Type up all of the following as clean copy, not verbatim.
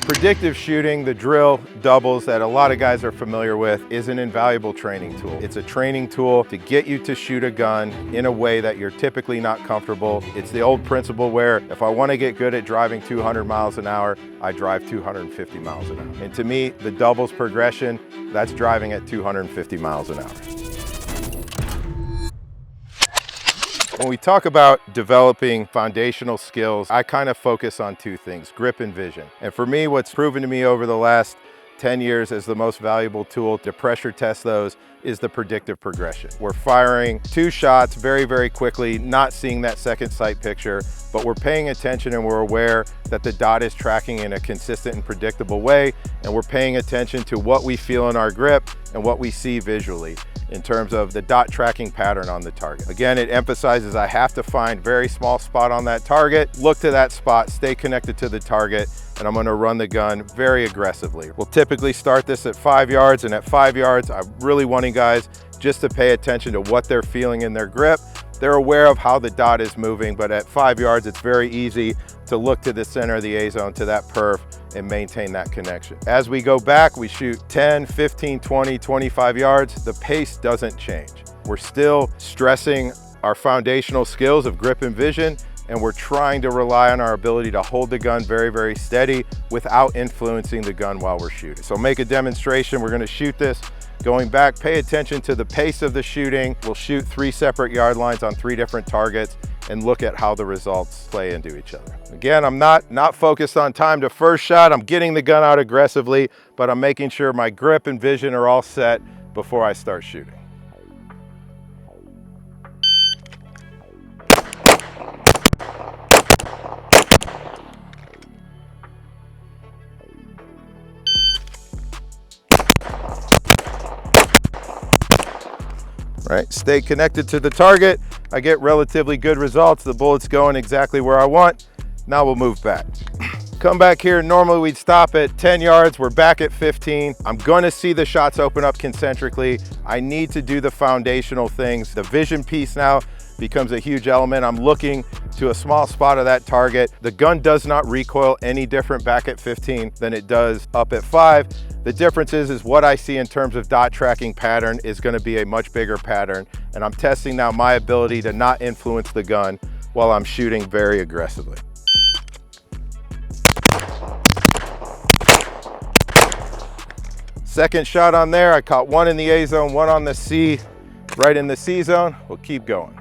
Predictive shooting, the drill doubles that a lot of guys are familiar with, is an invaluable training tool. It's a training tool to get you to shoot a gun in a way that you're typically not comfortable. It's the old principle where if I want to get good at driving 200 miles an hour, I drive 250 miles an hour. And to me, the doubles progression, that's driving at 250 miles an hour. When we talk about developing foundational skills, I kind of focus on two things, grip and vision. And for me, what's proven to me over the last 10 years as the most valuable tool to pressure test those is the predictive progression. We're firing 2 shots very, very quickly, not seeing that second sight picture, but we're paying attention and we're aware that the dot is tracking in a consistent and predictable way, and we're paying attention to what we feel in our grip and what we see visually in terms of the dot tracking pattern on the target. Again, it emphasizes I have to find very small spot on that target, look to that spot, stay connected to the target, and I'm gonna run the gun very aggressively. We'll typically start this at 5 yards, and at 5 yards, I'm really wanting guys just to pay attention to what they're feeling in their grip. They're aware of how the dot is moving, but at 5 yards, it's very easy to look to the center of the A zone, to that perf, and maintain that connection. As we go back, we shoot 10, 15, 20, 25 yards. The pace doesn't change. We're still stressing our foundational skills of grip and vision, and we're trying to rely on our ability to hold the gun very, very steady without influencing the gun while we're shooting. So make a demonstration. We're gonna shoot this. Going back, pay attention to the pace of the shooting. We'll shoot 3 separate yard lines on 3 different targets and look at how the results play into each other. Again, I'm not focused on time to first shot. I'm getting the gun out aggressively, but I'm making sure my grip and vision are all set before I start shooting. Right, stay connected to the target. I get relatively good results. The bullet's going exactly where I want. Now we'll move back. Come back here, normally we'd stop at 10 yards. We're back at 15. I'm gonna see the shots open up concentrically. I need to do the foundational things. The vision piece now becomes a huge element. I'm looking to a small spot of that target. The gun does not recoil any different back at 15 than it does up at 5. The difference is what I see in terms of dot tracking pattern is gonna be a much bigger pattern, and I'm testing now my ability to not influence the gun while I'm shooting very aggressively. Second shot on there, I caught 1 in the A zone, 1 on the C, right in the C zone. We'll keep going.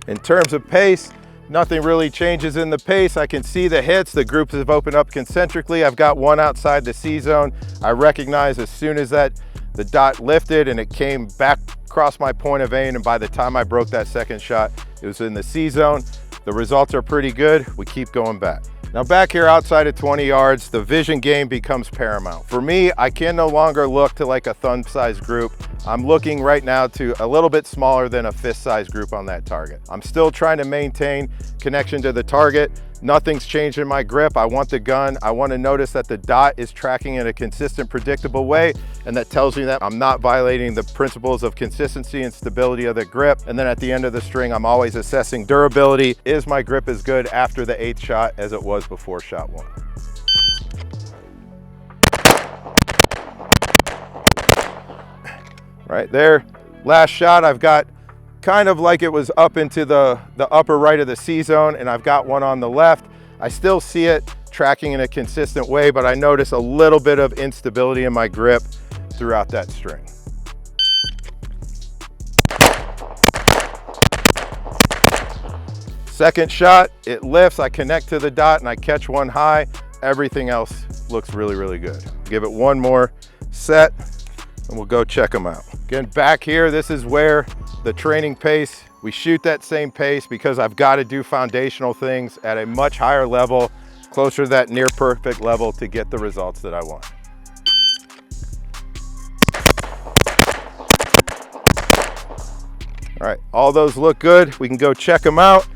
In terms of pace, nothing really changes in the pace. I can see the hits. The groups have opened up concentrically. I've got 1 outside the C zone. I recognize as soon as the dot lifted and it came back across my point of aim, and by the time I broke that second shot, it was in the C zone. The results are pretty good. We keep going back. Now back here outside of 20 yards, the vision game becomes paramount. For me, I can no longer look to like a thumb-sized group. I'm looking right now to a little bit smaller than a fist-sized group on that target. I'm still trying to maintain connection to the target. Nothing's changed in my grip. I want the gun. I want to notice that the dot is tracking in a consistent, predictable way, and that tells me that I'm not violating the principles of consistency and stability of the grip. And then at the end of the string, I'm always assessing durability. Is my grip as good after the 8th shot as it was before shot 1? Right there, last shot, I've got kind of like it was up into the upper right of the C zone, and I've got 1 on the left. I still see it tracking in a consistent way, but I notice a little bit of instability in my grip throughout that string. Second shot, it lifts, I connect to the dot and I catch 1 high. Everything else looks really, really good. Give it 1 more set and we'll go check them out. Again, back here, this is where the training pace, we shoot that same pace because I've got to do foundational things at a much higher level, closer to that near perfect level to get the results that I want. All right, all those look good. We can go check them out.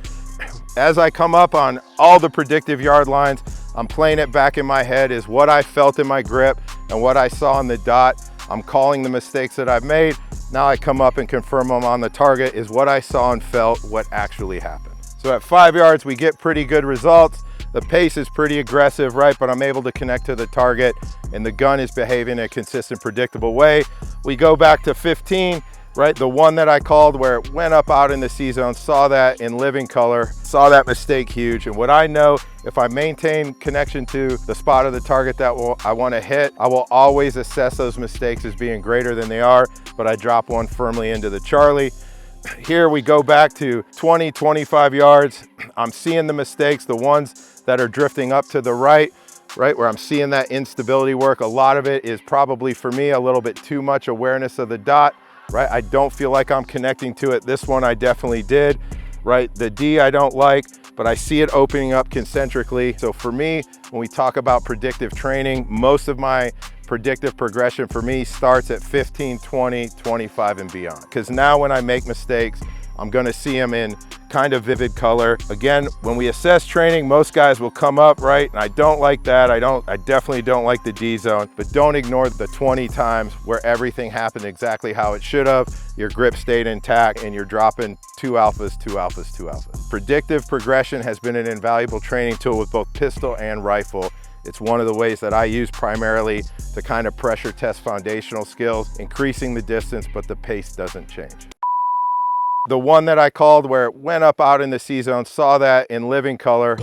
As I come up on all the predictive yard lines, I'm playing it back in my head is what I felt in my grip and what I saw on the dot. I'm calling the mistakes that I've made, Now I come up and confirm them on the target. Is what I saw and felt what actually happened. So at 5 yards, we get pretty good results. The pace is pretty aggressive, right? But I'm able to connect to the target and the gun is behaving in a consistent, predictable way. We go back to 15, right? The one that I called where it went up out in the C zone, saw that in living color, saw that mistake huge. And what I know, if I maintain connection to the spot of the target that I want to hit, I will always assess those mistakes as being greater than they are, but I drop one firmly into the Charlie. Here we go back to 20, 25 yards. I'm seeing the mistakes, the ones that are drifting up to the right, where I'm seeing that instability work. A lot of it is probably, for me, a little bit too much awareness of the dot, right? I don't feel like I'm connecting to it. This one I definitely did, right? The D I don't like, but I see it opening up concentrically. So for me, when we talk about predictive training, most of my predictive progression for me starts at 15, 20, 25 and beyond. Because now when I make mistakes, I'm gonna see them in kind of vivid color. Again, when we assess training, most guys will come up, right? And I don't like that. I definitely don't like the D zone, but don't ignore the 20 times where everything happened exactly how it should have. Your grip stayed intact and you're dropping 2 alphas, 2 alphas, 2 alphas. Predictive progression has been an invaluable training tool with both pistol and rifle. It's one of the ways that I use primarily to kind of pressure test foundational skills, increasing the distance, but the pace doesn't change. The one that I called where it went up out in the C zone, saw that in living color.